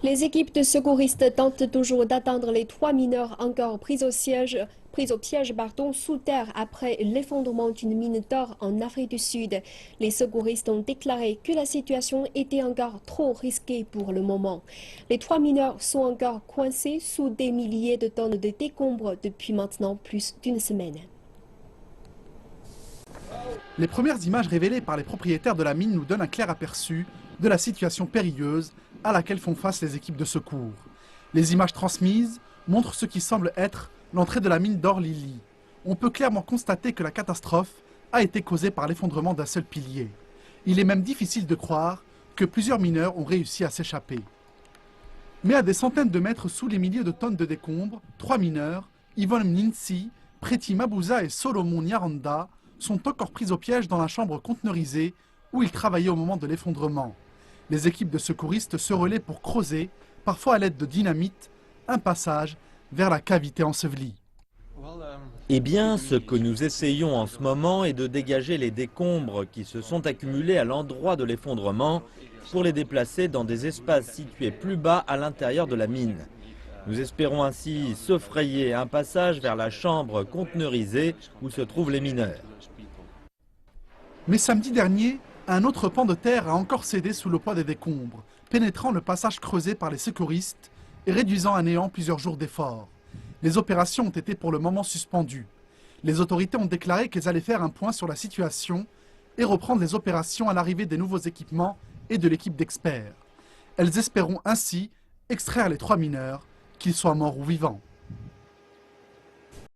Les équipes de secouristes tentent toujours d'atteindre les 3 mineurs encore pris au piège sous terre après l'effondrement d'une mine d'or en Afrique du Sud. Les secouristes ont déclaré que la situation était encore trop risquée pour le moment. Les 3 mineurs sont encore coincés sous des milliers de tonnes de décombres depuis maintenant plus d'une semaine. Les premières images révélées par les propriétaires de la mine nous donnent un clair aperçu de la situation périlleuse à laquelle font face les équipes de secours. Les images transmises montrent ce qui semble être l'entrée de la mine d'or Lily. On peut clairement constater que la catastrophe a été causée par l'effondrement d'un seul pilier. Il est même difficile de croire que plusieurs mineurs ont réussi à s'échapper. Mais à des centaines de mètres sous les milliers de tonnes de décombres, 3 mineurs, Yvonne Mninsi, Preti Mabouza et Solomon Nyaranda, sont encore pris au piège dans la chambre conteneurisée où ils travaillaient au moment de l'effondrement. Les équipes de secouristes se relaient pour creuser, parfois à l'aide de dynamite, un passage vers la cavité ensevelie. Eh bien, ce que nous essayons en ce moment est de dégager les décombres qui se sont accumulés à l'endroit de l'effondrement pour les déplacer dans des espaces situés plus bas à l'intérieur de la mine. Nous espérons ainsi se frayer un passage vers la chambre conteneurisée où se trouvent les mineurs. Mais samedi dernier, un autre pan de terre a encore cédé sous le poids des décombres, pénétrant le passage creusé par les secouristes et réduisant à néant plusieurs jours d'efforts. Les opérations ont été pour le moment suspendues. Les autorités ont déclaré qu'elles allaient faire un point sur la situation et reprendre les opérations à l'arrivée des nouveaux équipements et de l'équipe d'experts. Elles espéront ainsi extraire les 3 mineurs, qu'ils soient morts ou vivants.